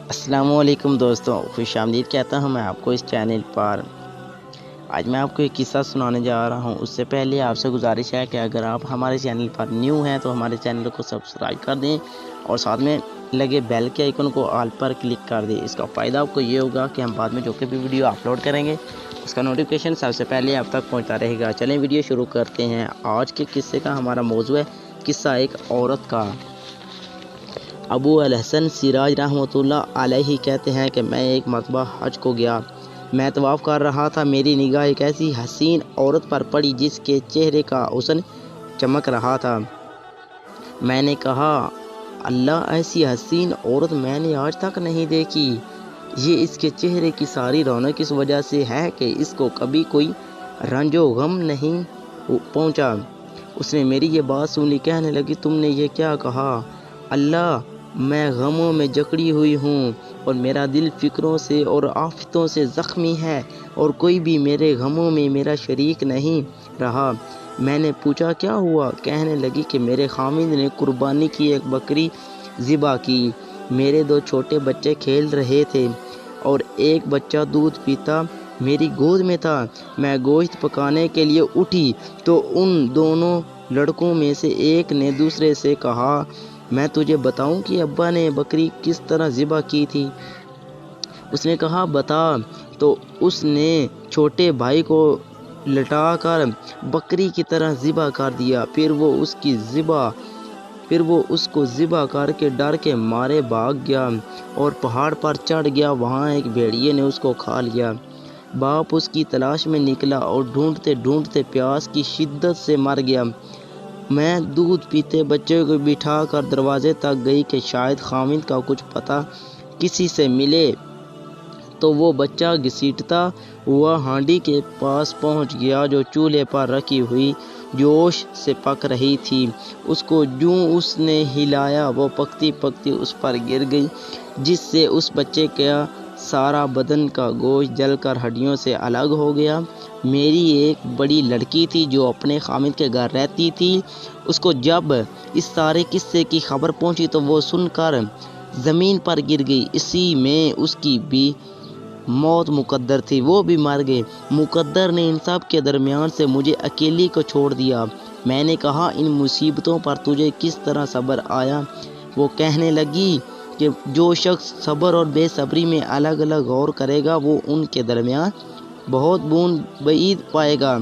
السلام علیکم دوستوں، خوش آمدید کہتا ہوں میں آپ کو اس چینل پر۔ آج میں آپ کو ایک قصہ سنانے جا رہا ہوں۔ اس سے پہلے آپ سے گزارش ہے کہ اگر آپ ہمارے چینل پر نیو ہیں تو ہمارے چینل کو سبسکرائب کر دیں اور ساتھ میں لگے بیل کے آئیکن کو آل پر کلک کر دیں۔ اس کا فائدہ آپ کو یہ ہوگا کہ ہم بعد میں جو کہ بھی ویڈیو اپلوڈ کریں گے اس کا نوٹیفیکیشن سب سے پہلے آپ تک پہنچتا رہے گا۔ چلیں ویڈیو شروع کرتے ہیں۔ آج کے قصے کا ہمارا موضوع ہے قصہ ایک عورت کا۔ ابو الحسن سراج رحمۃ اللہ علیہ کہتے ہیں کہ میں ایک مرتبہ حج کو گیا۔ میں طواف کر رہا تھا، میری نگاہ ایک ایسی حسین عورت پر پڑی جس کے چہرے کا حسن چمک رہا تھا۔ میں نے کہا، اللہ، ایسی حسین عورت میں نے آج تک نہیں دیکھی۔ یہ اس کے چہرے کی ساری رونق اس وجہ سے ہے کہ اس کو کبھی کوئی رنج و غم نہیں پہنچا۔ اس نے میری یہ بات سن لی، کہنے لگی، تم نے یہ کیا کہا؟ اللہ، میں غموں میں جکڑی ہوئی ہوں اور میرا دل فکروں سے اور آفتوں سے زخمی ہے اور کوئی بھی میرے غموں میں میرا شریک نہیں رہا۔ میں نے پوچھا، کیا ہوا؟ کہنے لگی کہ میرے خامد نے قربانی کی ایک بکری ذبح کی۔ میرے 2 چھوٹے بچے کھیل رہے تھے اور ایک بچہ دودھ پیتا میری گود میں تھا۔ میں گوشت پکانے کے لیے اٹھی تو ان دونوں لڑکوں میں سے ایک نے دوسرے سے کہا، میں تجھے بتاؤں کہ ابا نے بکری کس طرح ذبح کی تھی؟ اس نے کہا، بتا۔ تو اس نے چھوٹے بھائی کو لٹا کر بکری کی طرح ذبح کر دیا۔ پھر وہ اس کو ذبح کر کے ڈر کے مارے بھاگ گیا اور پہاڑ پر چڑھ گیا۔ وہاں ایک بھیڑیے نے اس کو کھا لیا۔ باپ اس کی تلاش میں نکلا اور ڈھونڈتے ڈھونڈتے پیاس کی شدت سے مر گیا۔ میں دودھ پیتے بچے کو بٹھا کر دروازے تک گئی کہ شاید خامد کا کچھ پتہ کسی سے ملے، تو وہ بچہ گھسیٹتا ہوا ہانڈی کے پاس پہنچ گیا جو چولہے پر رکھی ہوئی جوش سے پک رہی تھی۔ اس کو جوں اس نے ہلایا وہ پکتی پکتی اس پر گر گئی، جس سے اس بچے کا سارا بدن کا گوشت جل کر ہڈیوں سے الگ ہو گیا۔ میری ایک بڑی لڑکی تھی جو اپنے خامد کے گھر رہتی تھی۔ اس کو جب اس سارے قصے کی خبر پہنچی تو وہ سن کر زمین پر گر گئی۔ اسی میں اس کی بھی موت مقدر تھی، وہ بھی مر گئے۔ مقدر نے ان سب کے درمیان سے مجھے اکیلی کو چھوڑ دیا۔ میں نے کہا، ان مصیبتوں پر تجھے کس طرح صبر آیا؟ وہ کہنے لگی کہ جو شخص صبر اور بے صبری میں الگ الگ غور کرے گا وہ ان کے درمیان بہت بعید پائے گا۔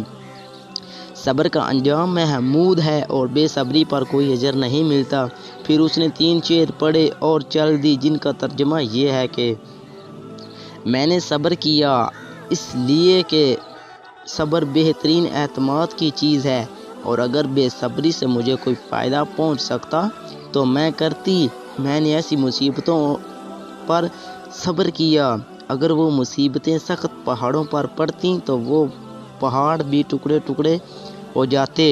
صبر کا انجام محمود ہے اور بے صبری پر کوئی اجر نہیں ملتا۔ پھر اس نے 3 شعر پڑھے اور چل دی، جن کا ترجمہ یہ ہے کہ میں نے صبر کیا اس لیے کہ صبر بہترین اعتماد کی چیز ہے، اور اگر بے صبری سے مجھے کوئی فائدہ پہنچ سکتا تو میں کرتی۔ میں نے ایسی مصیبتوں پر صبر کیا، اگر وہ مصیبتیں سخت پہاڑوں پر پڑتیں تو وہ پہاڑ بھی ٹکڑے ٹکڑے ہو جاتے۔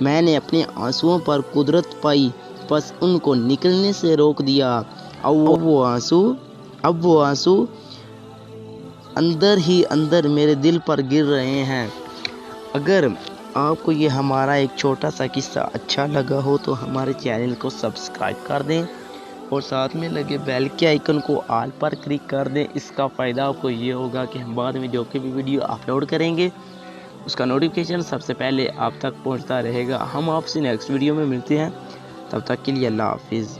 میں نے اپنے آنسوؤں پر قدرت پائی، بس ان کو نکلنے سے روک دیا۔ اب وہ آنسو اندر ہی اندر میرے دل پر گر رہے ہیں۔ اگر آپ کو یہ ہمارا ایک چھوٹا سا قصہ اچھا لگا ہو تو ہمارے چینل کو سبسکرائب کر دیں اور ساتھ میں لگے بیل کے آئیکن کو آل پر کلک کر دیں۔ اس کا فائدہ آپ کو یہ ہوگا کہ ہم بعد میں جو کہ بھی ویڈیو اپلوڈ کریں گے اس کا نوٹیفیکیشن سب سے پہلے آپ تک پہنچتا رہے گا۔ ہم آپ سے نیکسٹ ویڈیو میں ملتے ہیں، تب تک کے لیے اللہ حافظ۔